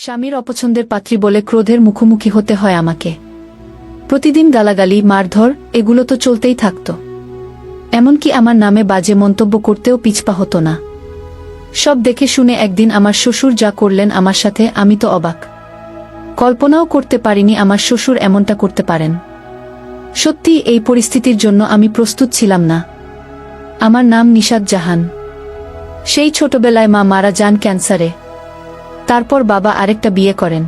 স্বামীর অপছন্দের পাত্রী বলে ক্রোধের মুখোমুখি হতে হয় আমাকে। প্রতিদিন গালাগালি, মারধর এগুলো তো চলতেই থাকত। এমনকি আমার নামে বাজে মন্তব্য করতেও পিছপা হতো না। সব দেখে শুনে একদিন আমার শ্বশুর যা করলেন আমার সাথে, আমি তো অবাক। কল্পনাও করতে পারিনি আমার শ্বশুর এমনটা করতে পারেন। সত্যি এই পরিস্থিতির জন্য আমি প্রস্তুত ছিলাম না। আমার নাম নিশাত জাহান। সেই ছোটবেলায় মা মারা যান ক্যান্সারে। তারপর বাবা আরেকটা বিয়ে করেন।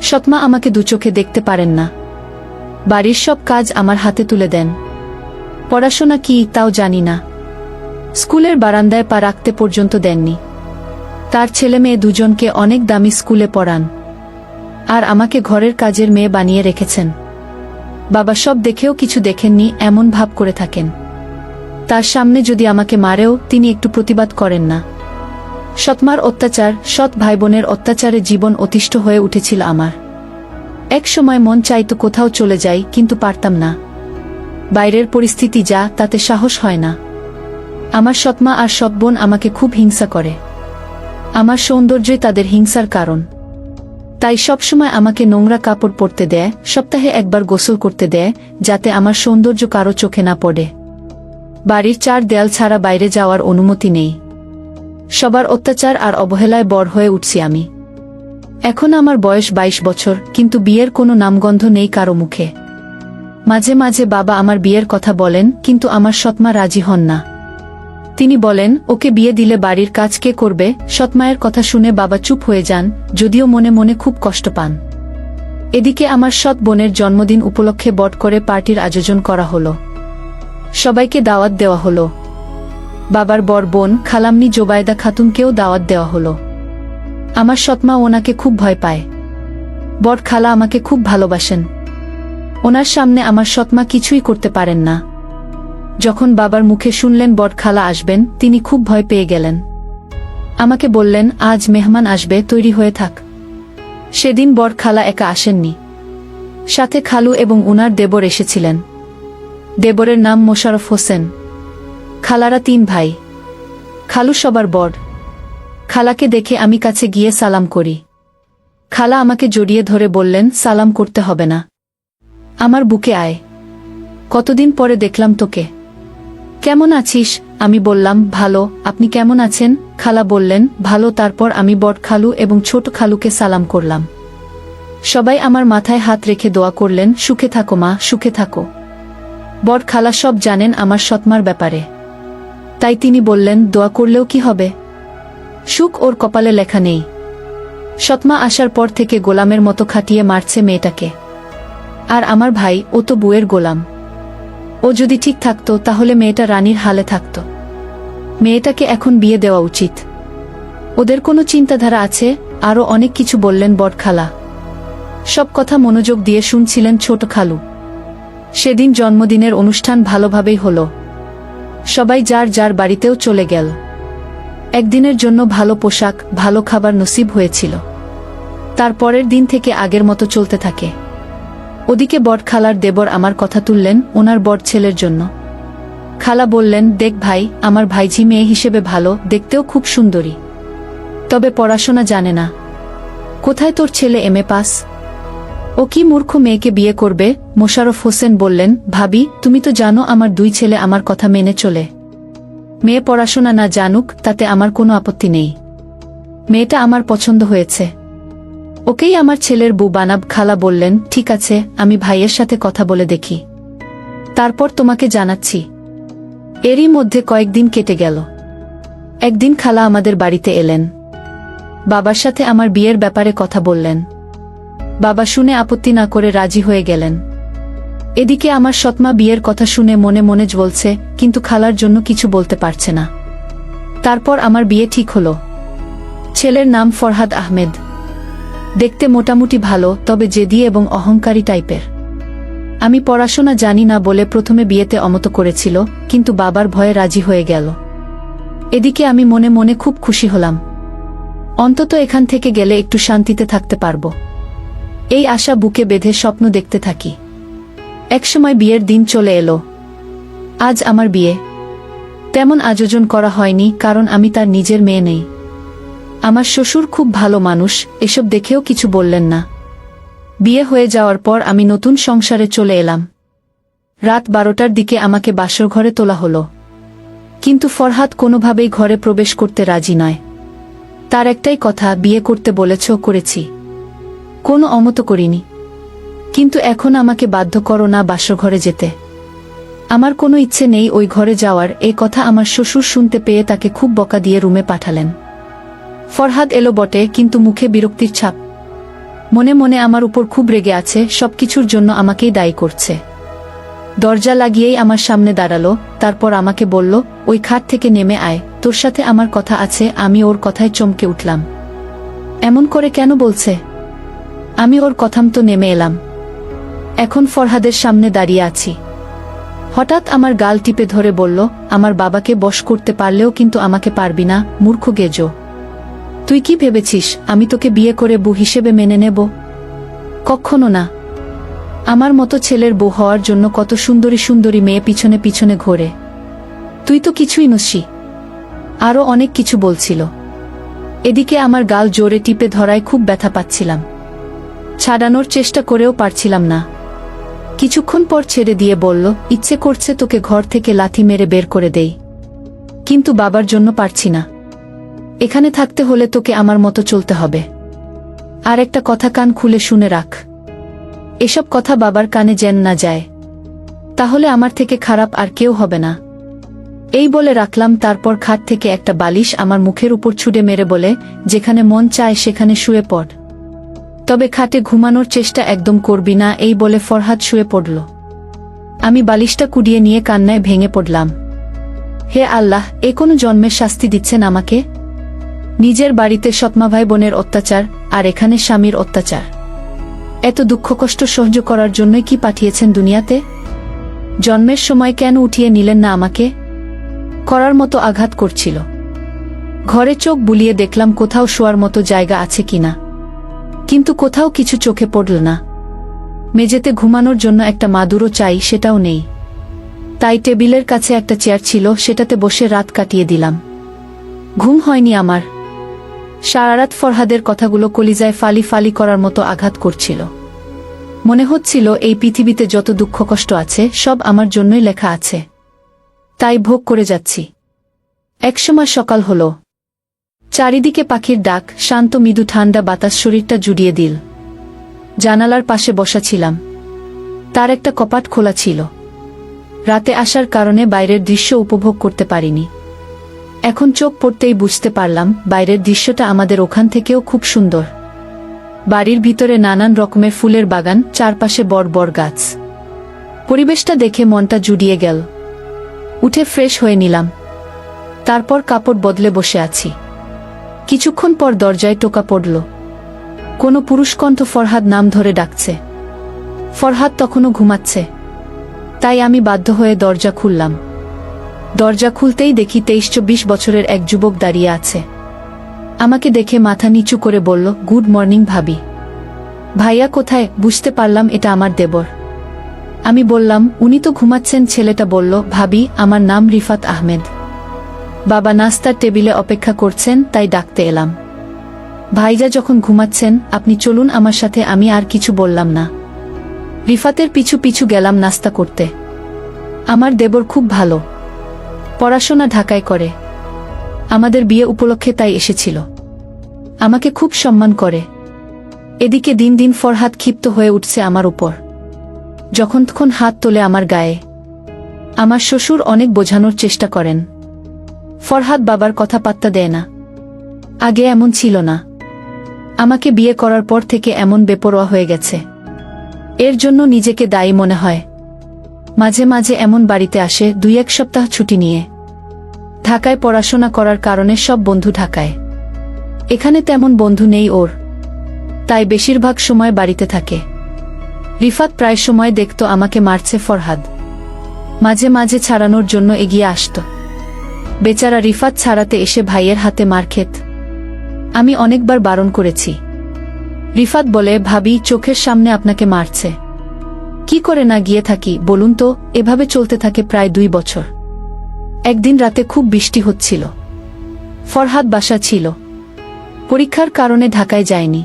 সৎমা আমাকে দুচোখে দেখতে পারেন না। বাড়ির সব কাজ আমার হাতে তুলে দেন। পড়াশোনা কি তাও জানি না। স্কুলের বারান্দায় পা রাখতে পর্যন্ত দেননি। তার ছেলে মেয়ে দুজনকে অনেক দামি স্কুলে পড়ান, আর আমাকে ঘরের কাজের মেয়ে বানিয়ে রেখেছেন। বাবা সব দেখেও কিছু দেখেননি এমন ভাব করে থাকেন। তার সামনে যদি আমাকে মারেও তিনি একটু প্রতিবাদ করেন না। সৎমার অত্যাচার, সৎ ভাই বোনের অত্যাচারে জীবন অতিষ্ঠ হয়ে উঠেছিল আমার। এক সময় মন চাইতো কোথাও চলে যাই, কিন্তু পারতাম না। বাইরের পরিস্থিতি যা, তাতে সাহস হয় না। আমার সৎমা আর সৎ বোন আমাকে খুব হিংসা করে। আমার সৌন্দর্যই তাদের হিংসার কারণ। তাই সবসময় আমাকে নোংরা কাপড় পরতে দেয়, সপ্তাহে একবার গোসল করতে দেয়, যাতে আমার সৌন্দর্য কারো চোখে না পড়ে। বাড়ির চার দেয়াল ছাড়া বাইরে যাওয়ার অনুমতি নেই। সবার অত্যাচার আর অবহেলায় বড় হয়ে উঠছি আমি। এখন আমার বয়স 22 বছর, কিন্তু বিয়ের কোনো নামগন্ধ নেই কারো মুখে। মাঝে মাঝে বাবা আমার বিয়ের কথা বলেন, কিন্তু আমার সৎমা রাজি হন না। তিনি বলেন, ওকে বিয়ে দিলে বাড়ির কাজ কে করবে? সৎমায়ের কথা শুনে বাবা চুপ হয়ে যান, যদিও মনে মনে খুব কষ্ট পান। এদিকে আমার সৎ বোনের জন্মদিন উপলক্ষে বট করে পার্টির আয়োজন করা হলো। সবাইকে দাওয়াত দেওয়া হলো। বাবার বড় বোন খালাম্নি জোবায়দা খাতুনকেও দাওয়াত দেওয়া হলো। আমার সৎমা ওনাকে খুব ভয় পায়। বড় খালা আমাকে খুব ভালোবাসেন। ওনার সামনে আমার সৎমা কিছুই করতে পারেন না। যখন বাবার মুখে শুনলেন বড় খালা আসবেন, তিনি খুব ভয় পেয়ে গেলেন। আমাকে বললেন, আজ মেহমান আসবে, তৈরি হয়ে থাক। সেদিন বড় খালা একা আসেননি, সাথে খালু এবং উনার দেবর এসেছিলেন। দেবরের নাম মোশাররফ হোসেন। খালারা 3 ভাই। খালু সবার বড়। খালাকে দেখে আমি কাছে গিয়ে সালাম করি। খালা আমাকে জড়িয়ে ধরে বললেন, সালাম করতে হবে না, আমার বুকে আয়। কতদিন পরে দেখলাম তোকে, কেমন আছিস? আমি বললাম, ভালো, আপনি কেমন আছেন? খালা বললেন, ভালো। তারপর আমি বড় খালু এবং ছোট খালুকে সালাম করলাম। সবাই আমার মাথায় হাত রেখে দোয়া করলেন, সুখে থাকো মা, সুখে থাকো। বড় খালা সব জানেন আমার সৎমার ব্যাপারে। তাই তিনি বললেন, দোয়া করলেও কি হবে? সুখ ওর কপালে লেখা নেই। সৎমা আসার পর থেকে গোলামের মতো খাটিয়ে মারছে মেয়েটাকে। আর আমার ভাই, ও তো বুয়ের গোলাম। ও যদি ঠিক থাকতো তাহলে মেয়েটা রানীর হালে থাকত। মেয়েটাকে এখন বিয়ে দেওয়া উচিত। ওদের কোনো চিন্তাধারা আছে? আরও অনেক কিছু বললেন বড় খালা। সব কথা মনোযোগ দিয়ে শুনছিলেন ছোট খালু। সেদিন জন্মদিনের অনুষ্ঠান ভালোভাবেই হলো। সবাই যার যার বাড়িতেও চলে গেল। একদিনের জন্য ভালো পোশাক, ভালো খাবার নসিব হয়েছিল। তারপরের দিন থেকে আগের মতো চলতে থাকে। ওদিকে বড় খালার দেবর আমার কথা তুললেন ওনার বড় ছেলের জন্য। খালা বললেন, দেখ ভাই, আমার ভাইঝি মেয়ে হিসেবে ভালো, দেখতেও খুব সুন্দরী, তবে পড়াশোনা জানে না। কোথায় তোর ছেলে MA পাস? ও কি মূর্খ মেয়েকে বিয়ে করবে? মোশাররফ হোসেন বললেন, ভাবি, তুমি তো জানো আমার 2 ছেলে আমার কথা মেনে চলে। মেয়ে পড়াশোনা না জানুক, তাতে আমার কোনো আপত্তি নেই। মেয়েটা আমার পছন্দ হয়েছে, ওকেই আমার ছেলের বউ বানাব। খালা বললেন, ঠিক আছে, আমি ভাইয়ের সাথে কথা বলে দেখি, তারপর তোমাকে জানাচ্ছি। এরই মধ্যে কয়েকদিন কেটে গেল। একদিন খালা আমাদের বাড়িতে এলেন। বাবার সাথে আমার বিয়ের ব্যাপারে কথা বললেন। বাবা শুনে আপত্তি না করে রাজি হয়ে গেলেন। এদিকে আমার সৎমা বিয়ের কথা শুনে মনে মনে জ্বলছে, কিন্তু খালার জন্য কিছু বলতে পারছে না। তারপর আমার বিয়ে ঠিক হলো। ছেলের নাম ফরহাদ আহমেদ। দেখতে মোটামুটি ভালো, তবে জেদি এবং অহংকারী টাইপের। আমি পড়াশোনা জানি না বলে প্রথমে বিয়েতে অমত করেছিল, কিন্তু বাবার ভয়ে রাজি হয়ে গেল। এদিকে আমি মনে মনে খুব খুশি হলাম। অন্তত এখান থেকে গেলে একটু শান্তিতে থাকতে পারবো, এই আশা বুকে বেঁধে স্বপ্ন দেখতে থাকি। একসময় বিয়ের দিন চলে এলো। আজ আমার বিয়ে। তেমন আয়োজন করা হয়নি, কারণ আমি তার নিজের মেয়ে নেই। আমার শ্বশুর খুব ভালো মানুষ, এসব দেখেও কিছু বললেন না। বিয়ে হয়ে যাওয়ার পর আমি নতুন সংসারে চলে এলাম। রাত 12টার দিকে আমাকে বাসর ঘরে তোলা হলো, কিন্তু ফরহাদ কোনোভাবেই ঘরে প্রবেশ করতে রাজি নয়। তার একটাই কথা, বিয়ে করতে বলেছ, করেছি, কোনো অমত করিনি, কিন্তু এখন আমাকে বাধ্য করো না বাসর ঘরে যেতে। আমার কোনো ইচ্ছে নেই ওই ঘরে যাওয়ার। এই কথা আমার শ্বশুর শুনতে পেয়ে তাকে খুব বকা দিয়ে রুমে পাঠালেন। ফরহাদ এলো বটে, কিন্তু মুখে বিরক্তির ছাপ। মনে মনে আমার উপর খুব রেগে আছে, সবকিছুর জন্য আমাকেই দায়ী করছে। দরজা লাগিয়েই আমার সামনে দাঁড়ালো, তারপর আমাকে বলল, ওই খাট থেকে নেমে আয়, তোর সাথে আমার কথা আছে। আমি ওর কথায় চমকে উঠলাম। এমন করে কেন বলছে? আমি ওর কথা মতো নেমে এলাম। এখন ফরহাদের সামনে দাঁড়িয়ে আছি। হঠাৎ আমার গাল টিপে ধরে বলল, আমার বাবাকে বশ করতে পারলেও কিন্তু আমাকে পারবি না, মূর্খ গেজো। তুই কি ভেবেছিস আমি তোকে বিয়ে করে বউ হিসেবে মেনে নেব? কখনো না। আমার মতো ছেলের বউ হওয়ার জন্য কত সুন্দরী সুন্দরী মেয়ে পিছনে পিছনে ঘোরে। তুই তো কিছুই নসি। আরও অনেক কিছু বলছিল। এদিকে আমার গাল জোরে টিপে ধরায় খুব ব্যথা পাচ্ছিলাম। ছাড়ানোর চেষ্টা করেও পারছিলাম না। কিছুক্ষণ পর ছেড়ে দিয়ে বলল, ইচ্ছে করছে তোকে ঘর থেকে লাথি মেরে বের করে দেই, কিন্তু বাবার জন্য পারছি না। এখানে থাকতে হলে তোকে আমার মতো চলতে হবে। আর একটা কথা কান খুলে শুনে রাখ, এসব কথা বাবার কানে যেন না যায়, তাহলে আমার থেকে খারাপ আর কেউ হবে না। এই বলে রাখলাম। তারপর খাট থেকে একটা বালিশ আমার মুখের উপর ছুঁড়ে মেরে বলে, যেখানে মন চায় সেখানে শুয়ে পড়, তবে খাটে ঘুমানোর চেষ্টা একদম করবি না। এই বলে ফরহাদ শুয়ে পড়ল। আমি বালিশটা কুড়িয়ে নিয়ে কান্নায় ভেঙে পড়লাম। হে আল্লাহ, এ কোনো জন্মের শাস্তি দিচ্ছেন আমাকে? নিজের বাড়িতে সৎমা ভাই বোনের অত্যাচার, আর এখানে স্বামীর অত্যাচার। এত দুঃখ কষ্ট সহ্য করার জন্যই কি পাঠিয়েছেন দুনিয়াতে? জন্মের সময় কেন উঠিয়ে নিলেন না আমাকে? করার মতো আঘাত করছিল। ঘরে চোখ বুলিয়ে দেখলাম কোথাও শোয়ার মতো জায়গা আছে কিনা, কিন্তু কোথাও কিছু চোখে পড়ল না। মেঝেতে ঘুমানোর জন্য একটা মাদুরও চাই, সেটাও নেই। তাই টেবিলের কাছে একটা চেয়ার ছিল, সেটাতে বসে রাত কাটিয়ে দিলাম। ঘুম হয়নি আমার। সারারাত ফরহাদের কথাগুলো কলিজায় ফালি ফালি করার মতো আঘাত করছিল। মনে হচ্ছিল এই পৃথিবীতে যত দুঃখ কষ্ট আছে সব আমার জন্যই লেখা আছে, তাই ভোগ করে যাচ্ছি। একসময় সকাল হলো। চারিদিকে পাখির ডাক, শান্ত মৃদু ঠান্ডা বাতাস শরীরটা জুড়িয়ে দিল। জানালার পাশে বসা ছিলাম। তার একটা কপাট খোলা ছিল। রাতে আসার কারণে বাইরের দৃশ্য উপভোগ করতে পারিনি। এখন চোখ পড়তেই বুঝতে পারলাম বাইরের দৃশ্যটা আমাদের ওখান থেকেও খুব সুন্দর। বাড়ির ভিতরে নানান রকমের ফুলের বাগান, চারপাশে বড় বড় গাছ। পরিবেশটা দেখে মনটা জুড়িয়ে গেল। উঠে ফ্রেশ হয়ে নিলাম। তারপর কাপড় বদলে বসে আছি। কিছুক্ষণ পর দরজায় টোকা পড়ল। কোনো পুরুষ কণ্ঠ ফরহাদ নাম ধরে ডাকছে। ফরহাদ তখনও ঘুমাচ্ছে, তাই আমি বাধ্য হয়ে দরজা খুললাম। দরজা খুলতেই দেখি 23-24 বছরের এক যুবক দাঁড়িয়ে আছে। আমাকে দেখে মাথা নিচু করে বলল, গুড মর্নিং ভাবি। ভাইয়া কোথায়? বুঝতে পারলাম এটা আমার দেবর। আমি বললাম, উনি তো ঘুমাচ্ছেন। ছেলেটা বলল, ভাবি, আমার নাম রিফাত আহমেদ। বাবা নাস্তার টেবিলে অপেক্ষা করছেন, তাই ডাকতে এলাম। ভাইজা যখন ঘুমাচ্ছেন, আপনি চলুন আমার সাথে। আমি আর কিছু বললাম না। রিফাতের পিছু পিছু গেলাম নাস্তা করতে। আমার দেবর খুব ভালো, পড়াশোনা ঢাকায় করে। আমাদের বিয়ে উপলক্ষে তাই এসেছিল। আমাকে খুব সম্মান করে। এদিকে দিন দিন ফরহাদ ক্ষিপ্ত হয়ে উঠছে আমার উপর। যখন তখন হাত তোলে আমার গায়ে। আমার শ্বশুর অনেক বোঝানোর চেষ্টা করেন। ফরহাদ বাবার কথা পাত্তা দেয় না। আগে এমন ছিল না। আমাকে বিয়ে করার পর থেকে এমন বেপরোয়া হয়ে গেছে। এর জন্য নিজেকে দায়ী মনে হয়। মাঝে মাঝে এমন বাড়িতে আসে 2-1 সপ্তাহ ছুটি নিয়ে। ঢাকায় পড়াশোনা করার কারণে সব বন্ধু ঢাকায়। এখানে তেমন বন্ধু নেই ওর, তাই বেশিরভাগ সময় বাড়িতে থাকে। রিফাত প্রায় সময় দেখত আমাকে মারছে ফরহাদ। মাঝে মাঝে ছাড়ানোর জন্য এগিয়ে আসত। বেচারা রিফাত ছাড়াতে এসে ভাইয়ের হাতে মার খেত। আমি অনেকবার বারণ করেছি। রিফাত বলে, ভাবি, চোখের সামনে আপনাকে মারছে, কি করে না গিয়ে থাকি বলুন তো? এভাবে চলতে থাকে প্রায় 2 বছর। একদিন রাতে খুব বৃষ্টি হচ্ছিল। ফরহাদ বাসা ছিল। পরীক্ষার কারণে ঢাকায় যায়নি।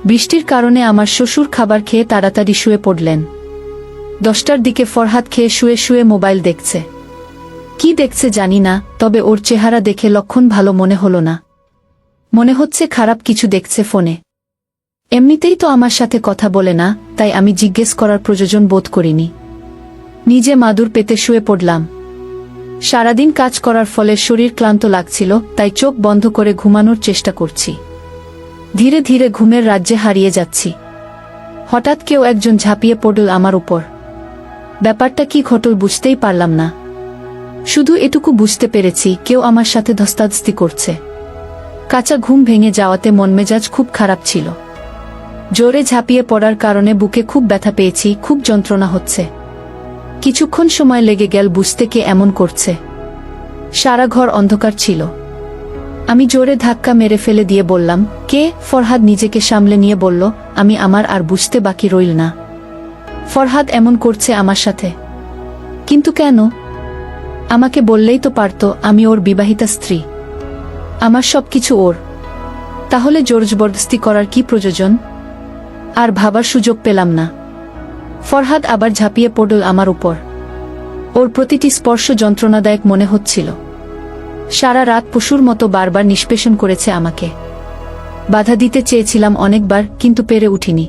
বৃষ্টির কারণে আমার শ্বশুর খাবার খেয়ে তাড়াতাড়ি শুয়ে পড়লেন। 10টার দিকে ফরহাদ খেয়ে শুয়ে শুয়ে মোবাইল দেখছে। কি দেখছে জানি না, তবে ওর চেহারা দেখে লক্ষণ ভালো মনে হলো না। মনে হচ্ছে খারাপ কিছু দেখছে ফোনে। এমনিতেই তো আমার সাথে কথা বলে না, তাই আমি জিজ্ঞেস করার প্রয়োজন বোধ করিনি। নিজে মাদুর পেতে শুয়ে পড়লাম। সারাদিন কাজ করার ফলে শরীর ক্লান্ত লাগছিল, তাই চোখ বন্ধ করে ঘুমানোর চেষ্টা করছি। ধীরে ধীরে ঘুমের রাজ্যে হারিয়ে যাচ্ছি। হঠাৎ কেউ একজন ঝাঁপিয়ে পড়ল আমার উপর। ব্যাপারটা কি ঘটল বুঝতেই পারলাম না। শুধু এটুকু বুঝতে পেরেছি কেউ আমার সাথে ধস্তাধস্তি করছে। কাঁচা ঘুম ভেঙে যাওয়াতে মনমেজাজ খুব খারাপ ছিল। জোরে ঝাঁপিয়ে পড়ার কারণে বুকে খুব ব্যথা পেয়েছি, খুব যন্ত্রণা হচ্ছে। কিছুক্ষণ সময় লেগে গেল বুঝতে কে এমন করছে। সারা ঘর অন্ধকার ছিল। আমি জোরে ধাক্কা মেরে ফেলে দিয়ে বললাম, কে? ফরহাদ নিজেকে সামলে নিয়ে বলল, আমি। আমার আর বুঝতে বাকি রইল না। ফরহাদ এমন করছে আমার সাথে, কিন্তু কেন? আমাকে বললেই তো পারত আমি ওর বিবাহিতা স্ত্রী, আমার সবকিছু ওর। তাহলে জোর জবরদস্তি করার কি প্রয়োজন? আর ভাবার সুযোগ পেলাম না। ফরহাদ আবার ঝাঁপিয়ে পড়ল আমার উপর। ওর প্রতিটি স্পর্শ যন্ত্রণাদায়ক মনে হচ্ছিল। সারা রাত পশুর মতো বারবার নিষ্পেষণ করেছে আমাকে। বাধা দিতে চেয়েছিলাম অনেকবার, কিন্তু পেরে উঠিনি।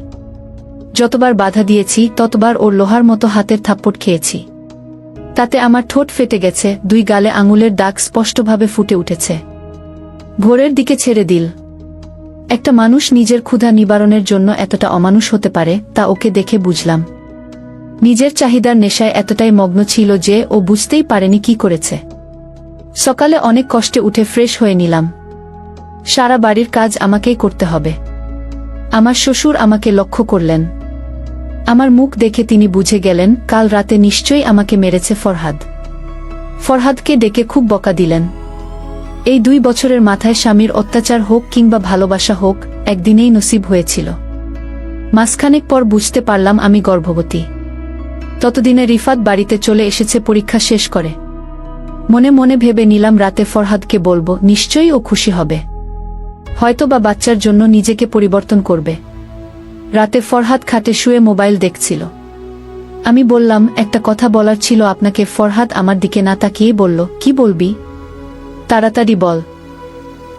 যতবার বাধা দিয়েছি ততবার ওর লোহার মতো হাতের থাপ্পড় খেয়েছি। তাতে আমার ঠোঁট ফেটে গেছে, 2 গালে আঙুলের দাগ স্পষ্টভাবে ফুটে উঠেছে। ভোরের দিকে ছেড়ে দিল। একটা মানুষ নিজের ক্ষুধা নিবারণের জন্য এতটা অমানুষ হতে পারে, তা ওকে দেখে বুঝলাম। নিজের চাহিদার নেশায় এতটাই মগ্ন ছিল যে ও বুঝতেই পারেনি কি করেছে। সকালে অনেক কষ্টে উঠে ফ্রেশ হয়ে নিলাম। সারা বাড়ির কাজ আমাকেই করতে হবে। আমার শ্বশুর আমাকে লক্ষ্য করলেন। আমার মুখ দেখে তিনি বুঝে গেলেন কাল রাতে নিশ্চয়ই আমাকে মেরেছে ফরহাদ। ফরহাদকে ডেকে খুব বকা দিলেন। এই 2 বছরের মাথায় স্বামীর অত্যাচার হোক কিংবা ভালোবাসা হোক, একদিনেই নসিব হয়েছিল। মাসখানেক পর বুঝতে পারলাম আমি গর্ভবতী। ততদিনে রিফাত বাড়িতে চলে এসেছে পরীক্ষা শেষ করে। মনে মনে ভেবে নিলাম রাতে ফরহাদকে বলবো, নিশ্চয়ই ও খুশি হবে। হয়তোবা বাচ্চার জন্য নিজেকে পরিবর্তন করবে। রাতে ফরহাদ খাটে শুয়ে মোবাইল দেখছিল। আমি বললাম, একটা কথা বলার ছিল আপনাকে। ফরহাদ আমার দিকে না তাকিয়ে বলল, কি বলবি? তাড়াতাড়ি বল।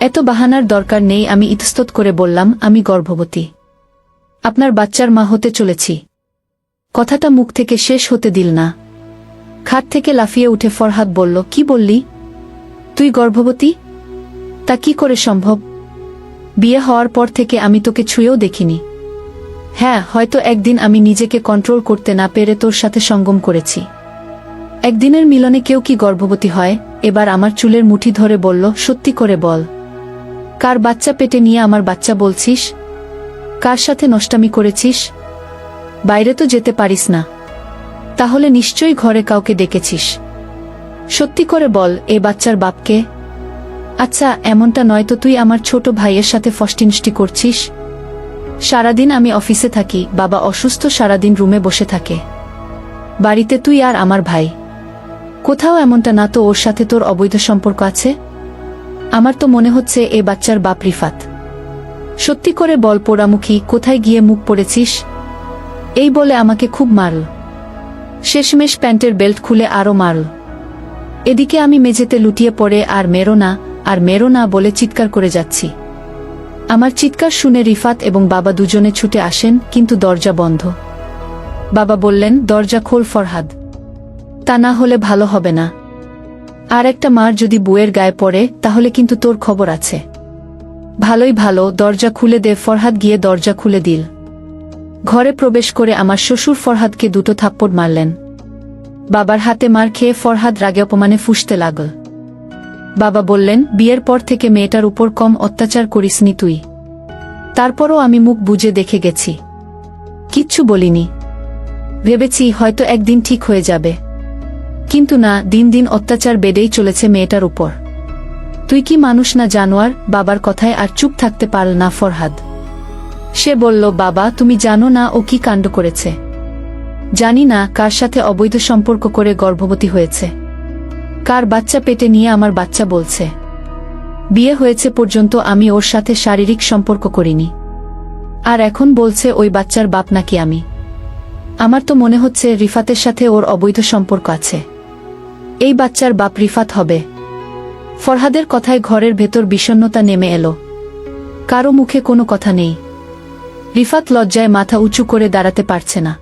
এত বাহানার দরকার নেই। আমি ইতস্তত করে বললাম, আমি গর্ভবতী। আপনার বাচ্চার মা হতে চলেছি। কথাটা মুখ থেকে শেষ হতে দিল না। খাট থেকে লাফিয়ে উঠে ফরহাদ বলল, কি বললি? তুই গর্ভবতী? তা কি করে সম্ভব? বিয়ে হওয়ার পর থেকে আমি তোকে ছুঁয়েও দেখিনি। হ্যাঁ, হয়তো একদিন আমি নিজেকে কন্ট্রোল করতে না পেরে তোর সাথে সঙ্গম করেছি। একদিনের মিলনে কেউ কি গর্ভবতী হয়? এবার আমার চুলের মুঠি ধরে বলল, সত্যি করে বল। কার বাচ্চা পেটে নিয়ে আমার বাচ্চা বলছিস? কার সাথে নষ্টামি করেছিস? বাইরে তো যেতে পারিস না, তাহলে নিশ্চয়ই ঘরে কাউকে ডেকেছিস। সত্যি করে বল, এ বাচ্চার বাপকে? আচ্ছা, এমনটা নয় তো তুই আমার ছোট ভাইয়ের সাথে ফষ্টিনষ্টি করছিস? সারাদিন আমি অফিসে থাকি, বাবা অসুস্থ, সারাদিন রুমে বসে থাকে। বাড়িতে তুই আর আমার ভাই। কোথাও এমনটা না তো ওর সাথে তোর অবৈধ সম্পর্ক আছে? আমার তো মনে হচ্ছে এ বাচ্চার বাপ রিফাত। সত্যি করে বল পোড়ামুখী, কোথায় গিয়ে মুখ পড়েছিস? এই বলে আমাকে খুব মারল। শেষমেশ প্যান্টের বেল্ট খুলে আরও মারল। এদিকে আমি মেঝেতে লুটিয়ে পড়ে আর মেরো না বলে চিৎকার করে যাচ্ছি। আমার চিৎকার শুনে রিফাত এবং বাবা দুজনে ছুটে আসেন, কিন্তু দরজা বন্ধ। বাবা বললেন, দরজা খোল ফরহাদ, তা না হলে ভালো হবে না। আর একটা মার যদি বউয়ের গায়ে পড়ে তাহলে কিন্তু তোর খবর আছে। ভালোই ভালো, দরজা খুলে দে। ফরহাদ গিয়ে দরজা খুলে দিল। ঘরে প্রবেশ করে আমার শ্বশুর ফরহাদকে 2 থাপ্পড় মারলেন। বাবার হাতে মার খেয়ে ফরহাদ রাগে অপমানে ফুঁসতে লাগল। বাবা বললেন, বিয়ের পর থেকে মেয়েটার উপর কম অত্যাচার করিসনি তুই। তারপরও আমি মুখ বুজে দেখে গেছি, কিচ্ছু বলিনি। ভেবেছি হয়তো একদিন ঠিক হয়ে যাবে, কিন্তু না, দিন দিন অত্যাচার বেড়েই চলেছে মেয়েটার উপর। তুই কি মানুষ না জানোয়ার? বাবার কথায় আর চুপ থাকতে পারল না ফরহাদ। সে বলল, বাবা তুমি জানো না ও কি কাণ্ড করেছে? জানি না কার সাথে অবৈধ সম্পর্ক করে গর্ভবতী হয়েছে, কার বাচ্চা পেটে নিয়ে আমার বাচ্চা বলছে। বিয়ে হয়েছে পর্যন্ত আমি ওর সাথে শারীরিক সম্পর্ক করিনি, আর এখন বলছে ওই বাচ্চার বাপ নাকি আমি। আমার তো মনে হচ্ছে রিফাতের সাথে ওর অবৈধ সম্পর্ক আছে। এই বাচ্চার বাপ রিফাত হবে। ফরহাদের কথায় ঘরের ভেতর বিষণ্ণতা নেমে এলো। কারো মুখে কোনো কথা নেই। রিফাত লজ্জায় মাথা উঁচু করে দাঁড়াতে পারছে না।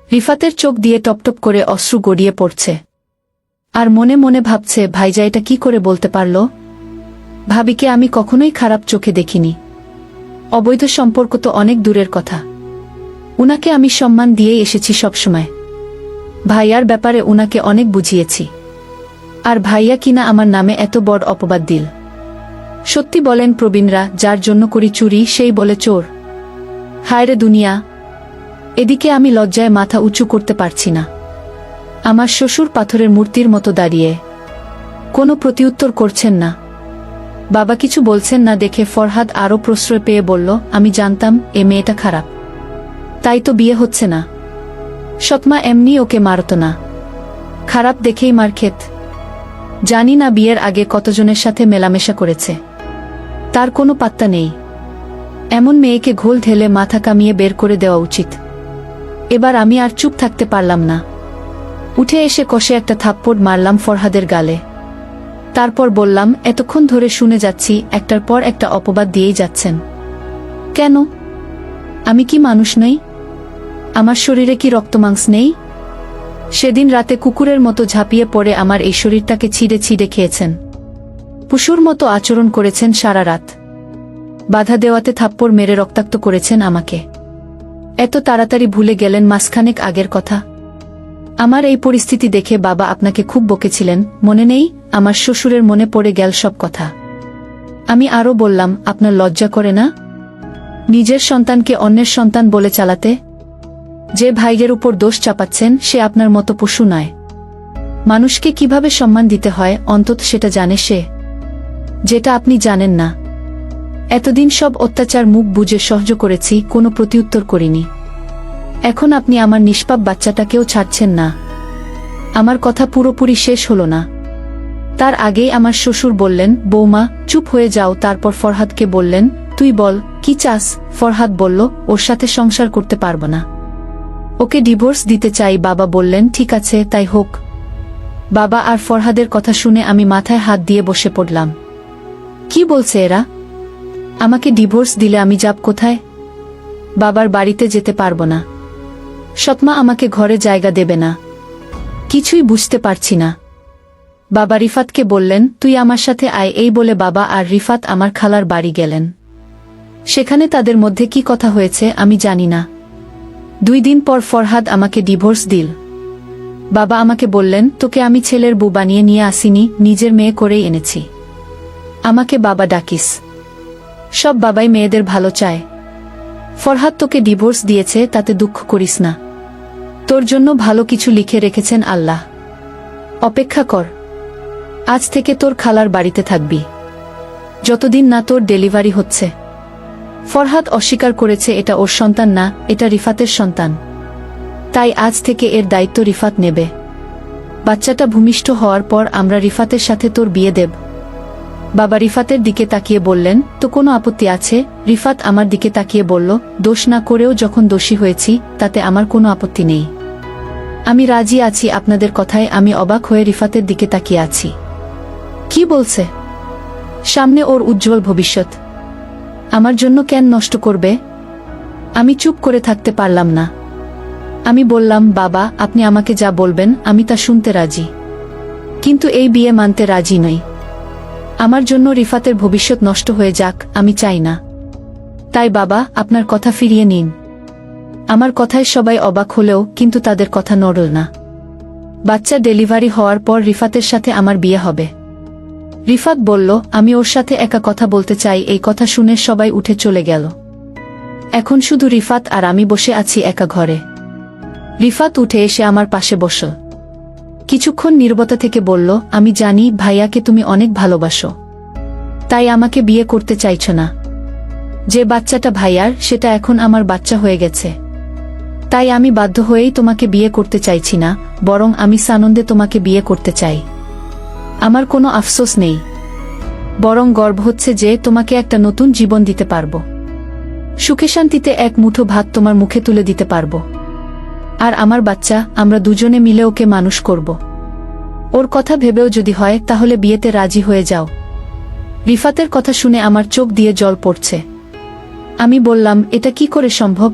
রিফাতের চোখ দিয়ে টপটপ করে অশ্রু গড়িয়ে পড়ছে। আর মনে মনে ভাবছে, ভাইজা এটা কি করে বলতে পারল? ভাবিকে আমি কখনোই খারাপ চোখে দেখিনি। অবৈধ সম্পর্ক তো অনেক দূরের কথা। উনাকে আমি সম্মান দিয়েই এসেছি সবসময়। ভাইয়ার ব্যাপারে উনাকে অনেক বুঝিয়েছি। আর ভাইয়া কিনা আমার নামে এত বড় অপবাদ দিল। সত্যি বলেন প্রবীণরা, যার জন্য করি চুরি সেই বলে চোর। হায়রে দুনিয়া! এদিকে আমি লজ্জায় মাথা উঁচু করতে পারছি না। আমার শ্বশুর পাথরের মূর্তির মতো দাঁড়িয়ে কোনো প্রতিউত্তর করছেন না। বাবা কিছু বলছেন না দেখে ফরহাদ আরও প্রশ্রয় পেয়ে বলল, আমি জানতাম এ মেয়েটা খারাপ, তাই তো বিয়ে হচ্ছে না। সৎমা এমনি ওকে মারত না, খারাপ দেখেই মার খেত। জানি না বিয়ের আগে কতজনের সাথে মেলামেশা করেছে, তার কোনো পাত্তা নেই। এমন মেয়েকে ঘোল ঢেলে মাথা কামিয়ে বের করে দেওয়া উচিত। এবার আমি আর চুপ থাকতে পারলাম না। উঠে এসে কষে একটা থাপ্পড় মারলাম ফরহাদের গালে। তারপর বললাম, এতক্ষণ ধরে শুনে যাচ্ছি একটার পর একটা অপবাদ দিয়েই যাচ্ছেন। কেন? আমি কি মানুষ নই? আমার শরীরে কি রক্তমাংস নেই? সেদিন রাতে কুকুরের মতো ঝাঁপিয়ে পড়ে আমার এই শরীরটাকে ছিঁড়ে ছিঁড়ে খেয়েছেন। পশুর মতো আচরণ করেছেন সারা রাত। বাধা দেওয়াতে থাপ্পড় মেরে রক্তাক্ত করেছেন আমাকে। এত তাড়াতাড়ি ভুলে গেলেন মাসখানেক আগের কথা? আমার এই পরিস্থিতি দেখে বাবা আপনাকে খুব বকেছিলেন, মনে নেই? আমার শ্বশুরের মনে পড়ে গেল সব কথা। আমি আরও বললাম, আপনার লজ্জা করে না নিজের সন্তানকে অন্যের সন্তান বলে চালাতে? যে ভাইয়ের উপর দোষ চাপাচ্ছেন সে আপনার মতো পশু নয়। মানুষকে কিভাবে সম্মান দিতে হয় অন্তত সেটা জানে সে, যেটা আপনি জানেন না। এতদিন সব অত্যাচার মুখ বুজে সহ্য করেছি, কোনো প্রতিউত্তর করিনি। এখন আপনি আমার নিষ্পাপ বাচ্চাটাকেও ছাড়ছেন না। আমার কথা পুরোপুরি শেষ হলো না। তার আগেই আমার শ্বশুর বললেন, বৌমা চুপ হয়ে যাও। তারপর ফরহাদকে বললেন, তুই বল কি চাস? ফরহাদ বলল, ওর সাথে সংসার করতে পারব না, ওকে ডিভোর্স দিতে চাই। বাবা বললেন, ঠিক আছে তাই হোক। বাবা আর ফরহাদের কথা শুনে আমি মাথায় হাত দিয়ে বসে পড়লাম। কি বলছে এরা? আমাকে ডিভোর্স দিলে আমি যাব কোথায়? বাবার বাড়িতে যেতে পারব না। সৎমা আমাকে ঘরে জায়গা দেবে না। কিছুই বুঝতে পারছি না। বাবা রিফাতকে বললেন, তুই আমার সাথে আয়। এই বলে বাবা আর রিফাত আমার খালার বাড়ি গেলেন। সেখানে তাদের মধ্যে কি কথা হয়েছে আমি জানি না। 2 দিন পর ফরহাদ আমাকে ডিভোর্স দিল। বাবা আমাকে বললেন, তোকে আমি ছেলের বউ বানিয়ে নিয়ে আসিনি, নিজের মেয়ে করেই এনেছি। আমাকে বাবা ডাকিস। সব বাবাই মেয়েদের ভালো চায়। ফরহাদ তোকে ডিভোর্স দিয়েছে, তাতে দুঃখ করিস না। তোর জন্য ভালো কিছু লিখে রেখেছেন আল্লাহ। অপেক্ষা কর। আজ থেকে তোর খালার বাড়িতে থাকবি, যতদিন না তোর ডেলিভারি হচ্ছে। ফরহাদ অস্বীকার করেছে এটা ওর সন্তান না, এটা রিফাতের সন্তান। তাই আজ থেকে এর দায়িত্ব রিফাত নেবে। বাচ্চাটা ভূমিষ্ঠ হওয়ার পর আমরা রিফাতের সাথে তোর বিয়ে দেব। বাবা রিফাতের দিকে তাকিয়ে বললেন, তো কোনো আপত্তি আছে? রিফাত আমার দিকে তাকিয়ে বলল, দোষ না করেও যখন দোষী হয়েছি তাতে আমার কোনো আপত্তি নেই। আমি রাজি আছি আপনাদের কথায়। আমি অবাক হয়ে রিফাতের দিকে তাকিয়ে আছি। কি বলছে? সামনে ওর উজ্জ্বল ভবিষ্যৎ, আমার জন্য কেন নষ্ট করবে? আমি চুপ করে থাকতে পারলাম না। আমি বললাম, বাবা আপনি আমাকে যা বলবেন আমি তা শুনতে রাজি, কিন্তু এই বিয়ে মানতে রাজি নই। আমার জন্য রিফাতের ভবিষ্যৎ নষ্ট হয়ে যাক আমি চাই না। তাই বাবা আপনার কথা ফিরিয়ে নিন। আমার কথায় সবাই অবাক হলেও কিন্তু তাদের কথা নড়ল না। বাচ্চা ডেলিভারি হওয়ার পর রিফাতের সাথে আমার বিয়ে হবে। রিফাত বলল, আমি ওর সাথে একা কথা বলতে চাই। এই কথা শুনে সবাই উঠে চলে গেল। এখন শুধু রিফাত আর আমি বসে আছি একা ঘরে। রিফাত উঠে এসে আমার পাশে বসল। কিছুক্ষণ নীরবতা থেকে বলল, আমি জানি ভাইয়াকে তুমি অনেক ভালোবাসো, তাই আমাকে বিয়ে করতে চাইছ না। যে বাচ্চাটা ভাইয়ার সেটা এখন আমার বাচ্চা হয়ে গেছে, তাই আমি বাধ্য হয়েই তোমাকে বিয়ে করতে চাইছি না, বরং আমি সানন্দে তোমাকে বিয়ে করতে চাই। আমার কোনো আফসোস নেই। বরং গর্ব হচ্ছে যে তোমাকে একটা নতুন জীবন দিতে পারবো। সুখে শান্তিতে এক মুঠো ভাত তোমার মুখে তুলে দিতে পারবো। আর আমার বাচ্চা, আমরা দুজনে মিলে ওকে মানুষ করব। ওর কথা ভেবেও যদি হয় তাহলে বিয়েতে রাজি হয়ে যাও। রিফাতের কথা শুনে আমার চোখ দিয়ে জল পড়ছে। আমি বললাম, এটা কি করে সম্ভব?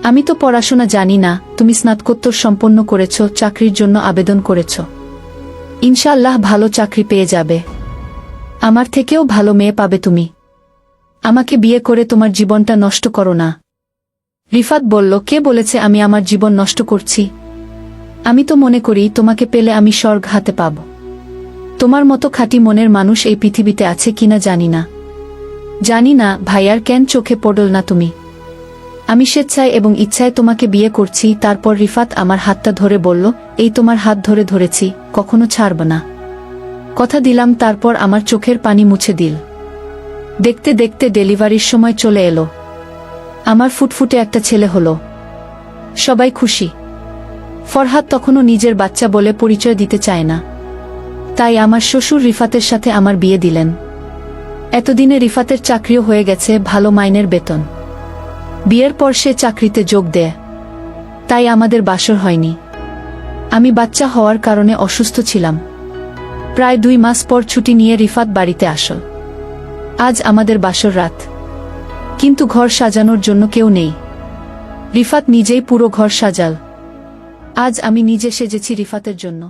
আমি তো পড়াশোনা জানি না, তুমি স্নাতকোত্তর সম্পন্ন করেছ, চাকরির জন্য আবেদন করেছ। ইনশাআল্লাহ ভালো চাকরি পেয়ে যাবে। আমার থেকেও ভালো মেয়ে পাবে তুমি। আমাকে বিয়ে করে তোমার জীবনটা নষ্ট করো না। রিফাত বলল, কে বলেছে আমি আমার জীবন নষ্ট করছি? আমি তো মনে করি তোমাকে পেলে আমি স্বর্গ হাতে পাব। তোমার মতো খাঁটি মনের মানুষ এই পৃথিবীতে আছে কিনা জানি না। জানি না ভাইয়ার কেন চোখে পড়ল না তুমি। আমি স্বেচ্ছায় এবং ইচ্ছায় তোমাকে বিয়ে করছি। তারপর রিফাত আমার হাতটা ধরে বলল, এই তোমার হাত ধরে ধরেছি, কখনো ছাড়ব না। কথা দিলাম। তারপর আমার চোখের পানি মুছে দিল। দেখতে দেখতে ডেলিভারির সময় চলে এলো। আমার ফুটফুটে একটা ছেলে হলো। সবাই খুশি। ফরহাদ তখনও নিজের বাচ্চা বলে পরিচয় দিতে চায় না। তাই আমার শ্বশুর রিফাতের সাথে আমার বিয়ে দিলেন। এতদিনে রিফাতের চাকরিও হয়ে গেছে, ভালো মাইনের বেতন। বিয়ের পর সে চাকরিতে যোগ দেয়। তাই আমাদের বাসর হয়নি। আমি বাচ্চা হওয়ার কারণে অসুস্থ ছিলাম। প্রায় 2 মাস পর ছুটি নিয়ে রিফাত বাড়িতে আসল। আজ আমাদের বাসর রাত, কিন্তু ঘর সাজানোর জন্য কেউ নেই। রিফাত নিজেই পুরো ঘর সাজাল। আজ আমি নিজে সেজেছি রিফাতের জন্য।